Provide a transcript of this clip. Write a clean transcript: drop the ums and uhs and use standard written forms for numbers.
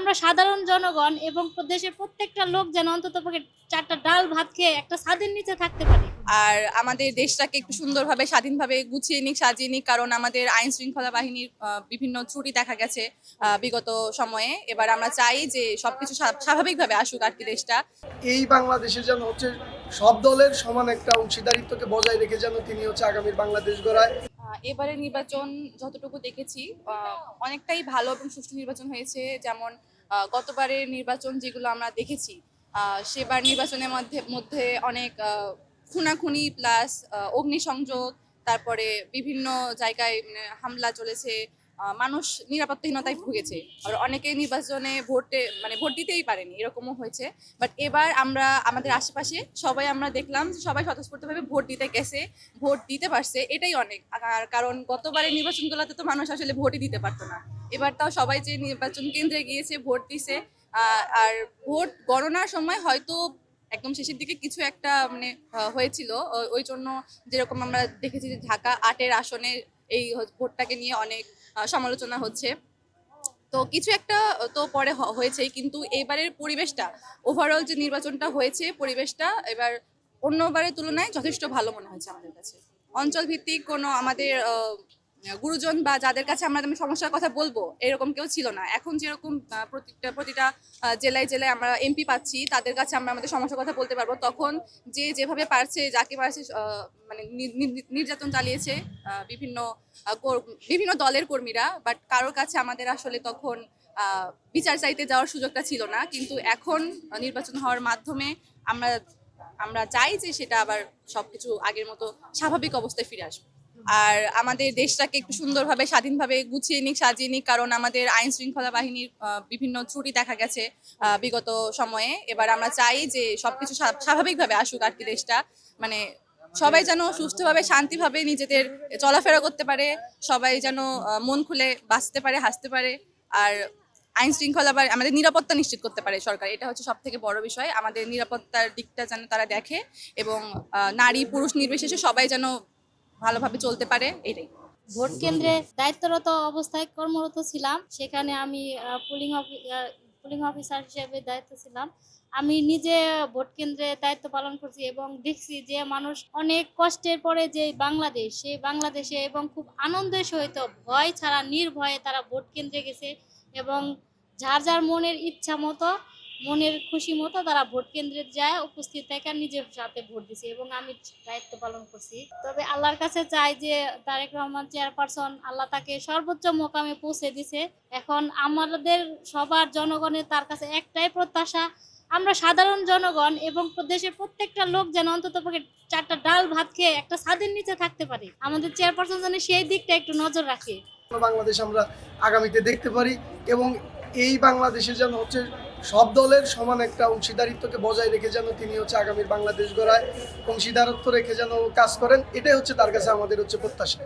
আমরা সাধারণ জনগণ এবং দেশের প্রত্যেকটা লোক যেন অন্ততপক্ষে ৪ টা ডাল ভাত খেয়ে একটা ছাদের নিচে থাকতে পারি। আর আমাদের দেশটাকে একটু সুন্দরভাবে স্বাধীনভাবে গুছিয়ে নিক, সাজিয়ে নিক, কারণ আমাদের আইন শৃঙ্খলা বাহিনীর বিভিন্ন ত্রুটি দেখা গেছে বিগত সময়ে। এবার আমরা চাই যে সবকিছু স্বাভাবিকভাবে আসুক আর কি দেশটা। এই বাংলাদেশে যেন হচ্ছে সব দলের সমান একটা অংশীদারিত্বকে বজায় রেখে যেন তিনি হচ্ছে আগামীর বাংলাদেশ গড়ায়। এবারে নির্বাচন যতটুকু দেখেছি অনেকটাই ভালো এবং সুষ্ঠু নির্বাচন হয়েছে। যেমন গতবারের নির্বাচন যেগুলো আমরা দেখেছি, সেবার নির্বাচনের মধ্যে মধ্যে অনেক খুনাখুনি প্লাস অগ্নিসংযোগ, তারপরে বিভিন্ন জায়গায় মানে হামলা চলেছে, মানুষ নিরাপত্তাহীনতায় ভুগেছে। আর অনেকে নির্বাচনে ভোট দিতেই পারেনি, এরকমও হয়েছে। বাট এবার আমরা আমাদের আশেপাশে সবাই আমরা দেখলাম যে সবাই স্বতঃস্ফূর্তভাবে ভোট দিতে গেছে, ভোট দিতে পারছে, এটাই অনেক। আর কারণ গতবারের নির্বাচনগুলোতে তো মানুষ আসলে ভোটই দিতে পারতো না, এবার তাও সবাই যে নির্বাচন কেন্দ্রে গিয়েছে ভোট দিছে। আর ভোট গণনার সময় হয়তো একদম শেষের দিকে কিছু একটা মানে হয়েছিল, ওই জন্য যেরকম আমরা দেখেছি যে ঢাকা ৮-এর আসনে এই ভোটটাকে নিয়ে অনেক সমালোচনা হচ্ছে। তো কিছু একটা তো পরে হয়েছেই, কিন্তু এবারের পরিবেশটা, ওভারঅল যে নির্বাচনটা হয়েছে পরিবেশটা এবার অন্যবারের তুলনায় যথেষ্ট ভালো মনে হয়েছে আমাদের কাছে। অঞ্চল ভিত্তিক কোনো আমাদের গুরুজন বা যাদের কাছে আমরা সমস্যার কথা বলবো এরকম কেউ ছিল না। এখন যেরকম প্রতিটা জেলায় জেলায় আমরা এমপি পাচ্ছি, তাদের কাছে আমরা আমাদের সমস্যার কথা বলতে পারবো। তখন যে যেভাবে পারছে, যাকে পারছে মানে নির্যাতন চালিয়েছে বিভিন্ন বিভিন্ন দলের কর্মীরা। বাট কারোর কাছে আমাদের আসলে তখন বিচার চাইতে যাওয়ার সুযোগটা ছিল না। কিন্তু এখন নির্বাচন হওয়ার মাধ্যমে আমরা আমরা চাই যে সেটা আবার সবকিছু আগের মতো স্বাভাবিক অবস্থায় ফিরে আসবে। আর আমাদের দেশটাকে একটু সুন্দরভাবে স্বাধীনভাবে গুছিয়ে নিক, সাজিয়ে নিক, কারণ আমাদের আইন শৃঙ্খলা বাহিনীর বিভিন্ন ত্রুটি দেখা গেছে বিগত সময়ে। এবার আমরা চাই যে সবকিছু স্বাভাবিকভাবে আসুক আর কি দেশটা। মানে সবাই যেন সুস্থভাবে শান্তিভাবে নিজেদের চলাফেরা করতে পারে, সবাই যেন মন খুলে বাঁচতে পারে, হাসতে পারে। আর আইন শৃঙ্খলা বা আমাদের নিরাপত্তা নিশ্চিত করতে পারে সরকার, এটা হচ্ছে সব থেকে বড় বিষয়। আমাদের নিরাপত্তার দিকটা যেন তারা দেখে এবং নারী পুরুষ নির্বিশেষে সবাই যেন ভালোভাবে চলতে পারে, এটাই। ভোট কেন্দ্রে দায়িত্বরত অবস্থায় কর্মরত ছিলাম, সেখানে আমি পুলিং অফিসার হিসেবে দায়িত্ব ছিলাম। আমি নিজে ভোট কেন্দ্রে দায়িত্ব পালন করছি এবং দেখছি যে মানুষ অনেক কষ্টের পরে যে বাংলাদেশ, সেই বাংলাদেশে এবং খুব আনন্দের সহিত ভয় ছাড়া নির্ভয়ে তারা ভোট কেন্দ্রে গেছে এবং যার যার মনের ইচ্ছা মতো, মনের খুশি মতো তারা ভোট কেন্দ্রে যায়, উপস্থিত থেকে নিজের সাথে ভোট দিছে এবং আমি দায়িত্ব পালন করছি। তবে আল্লাহর কাছে চাই যে তারেক রহমান চেয়ারপারসন, আল্লাহ তাকে সর্বোচ্চ মোকামে পৌঁছে দিছে। এখন আমাদের সবার জনগণের তার কাছে একটাই প্রত্যাশা, আমরা সাধারণ জনগণ এবং দেশের প্রত্যেকটা লোক যেন অন্ততপক্ষে ৪ টা ডাল ভাত খেয়ে একটা ছাদের নিচে থাকতে পারি। আমাদের চেয়ারপারসন যেন সেই দিকটা একটু নজর রাখে। বাংলাদেশ আমরা আগামীতে দেখতে পারি এবং এই বাংলাদেশে যেন হচ্ছে সব দলের সমান একটা অংশীদারিত্বকে বজায় রেখে যেন তিনি হচ্ছে আগামীর বাংলাদেশ গড়ায় অংশীদারত্ব রেখে যেন কাজ করেন, এটাই হচ্ছে তার কাছে আমাদের হচ্ছে প্রত্যাশা।